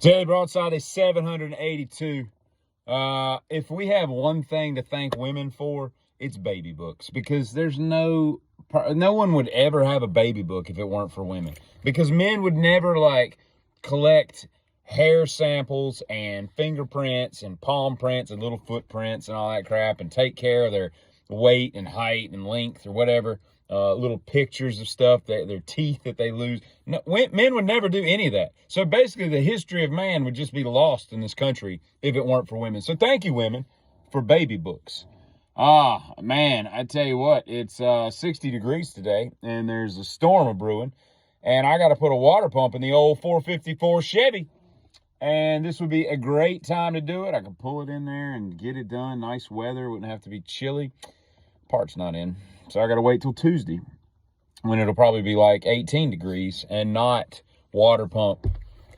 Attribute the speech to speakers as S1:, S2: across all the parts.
S1: Today, Broadside is 782. If we have one thing to thank women for, it's baby books, because there's no one would ever have a baby book if it weren't for women, because men would never collect hair samples and fingerprints and palm prints and little footprints and all that crap and take care of their weight and height and length or whatever. Little pictures of stuff, their teeth that they lose. No, men would never do any of that. So basically the history of man would just be lost in this country if it weren't for women. So thank you, women, for baby books. Man, I tell you what, it's 60 degrees today, and there's a storm a brewing, and I got to put a water pump in the old 454 Chevy, and this would be a great time to do it. I could pull it in there and get it done. Nice weather, wouldn't have to be chilly. Part's not in, so I got to wait till Tuesday, when it'll probably be like 18 degrees and not water pump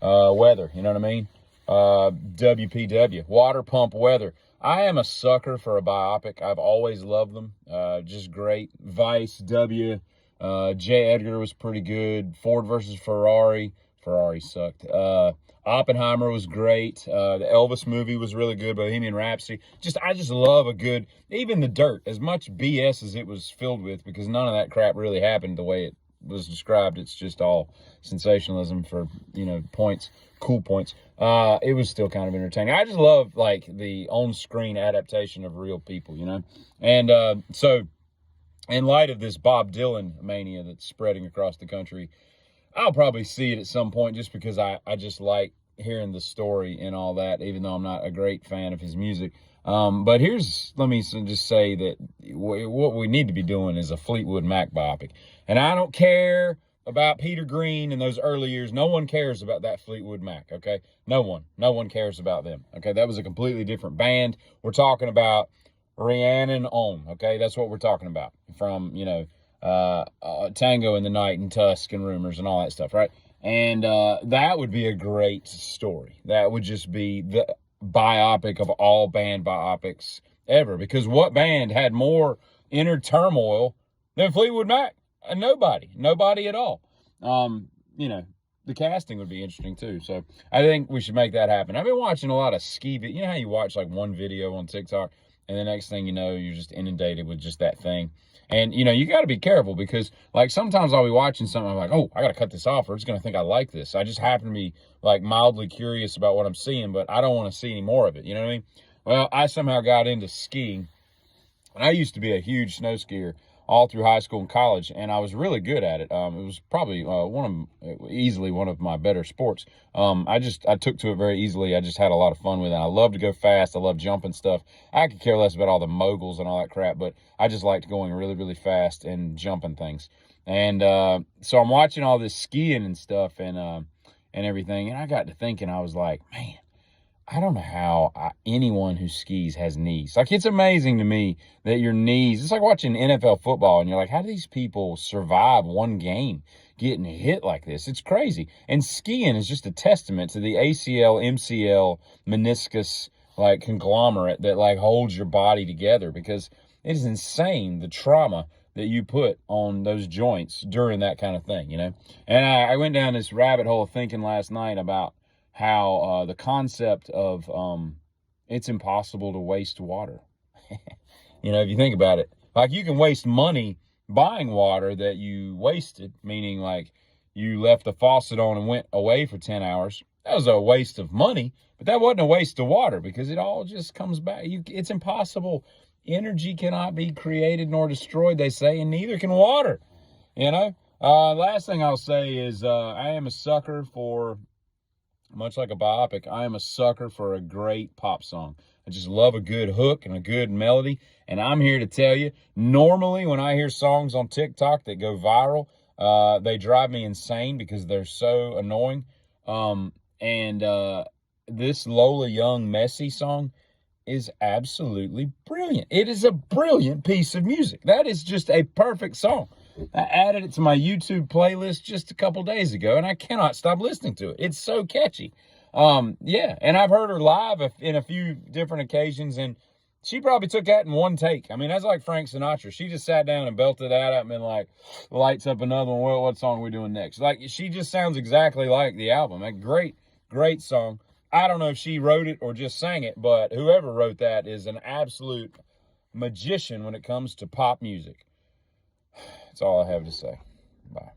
S1: weather. You know what I mean? WPW, water pump weather. I am a sucker for a biopic. I've always loved them. Just great. Vice, J. Edgar was pretty good. Ford versus Ferrari. Ferrari sucked. Oppenheimer was great. The Elvis movie was really good. Bohemian Rhapsody. I just love a good, even The Dirt, as much BS as it was filled with, because none of that crap really happened the way it was described. It's just all sensationalism for, points, cool points. It was still kind of entertaining. I just love the on-screen adaptation of real people, And so in light of this Bob Dylan mania that's spreading across the country, I'll probably see it at some point, just because I just like hearing the story and all that, even though I'm not a great fan of his music. But let me just say that what we need to be doing is a Fleetwood Mac biopic. And I don't care about Peter Green in those early years. No one cares about that Fleetwood Mac, okay? No one cares about them, okay? That was a completely different band. We're talking about Rhiannon on, okay? That's what we're talking about, from, Tango in the Night and Tusk and Rumors and all that stuff, right? And that would be a great story. That would just be the biopic of all band biopics ever, because what band had more inner turmoil than Fleetwood Mac? Nobody at all. The casting would be interesting too. So I think we should make that happen. I've been watching a lot of ski videos. You know how you watch one video on TikTok, and the next thing you know, you're just inundated with just that thing. And, you got to be careful, because, sometimes I'll be watching something, I'm like, oh, I got to cut this off, or it's going to think I like this. I just happen to be, mildly curious about what I'm seeing, but I don't want to see any more of it. You know what I mean? Well, I somehow got into skiing, and I used to be a huge snow skier all through high school and college, and I was really good at it. It was probably easily one of my better sports. I took to it very easily. I just had a lot of fun with it. I love to go fast. I love jumping stuff. I could care less about all the moguls and all that crap, but I just liked going really, really fast and jumping things. And so I'm watching all this skiing and stuff and everything, and I got to thinking, I was like, man, I don't know how anyone who skis has knees. It's amazing to me that your knees, it's like watching NFL football, and you're like, how do these people survive one game getting hit like this? It's crazy. And skiing is just a testament to the ACL, MCL, meniscus, conglomerate that, holds your body together, because it is insane the trauma that you put on those joints during that kind of thing, And I went down this rabbit hole thinking last night about how the concept of it's impossible to waste water. If you think about it, you can waste money buying water that you wasted, meaning you left the faucet on and went away for 10 hours. That was a waste of money, but that wasn't a waste of water, because it all just comes back. It's impossible. Energy cannot be created nor destroyed, they say, and neither can water. Last thing I'll say is I am a sucker for, much like a biopic, I am a sucker for a great pop song. I just love a good hook and a good melody. And I'm here to tell you, normally when I hear songs on TikTok that go viral, they drive me insane because they're so annoying. This Lola Young Messy song is absolutely brilliant. It is a brilliant piece of music. That is just a perfect song. I added it to my YouTube playlist just a couple days ago, and I cannot stop listening to it. It's so catchy. And I've heard her live in a few different occasions, and she probably took that in one take. I mean, that's like Frank Sinatra. She just sat down and belted that out and been lights up another one. Well, what song are we doing next? She just sounds exactly like the album. Great Great song. I don't know if she wrote it or just sang it, but whoever wrote that is an absolute magician when it comes to pop music. That's all I have to say. Bye.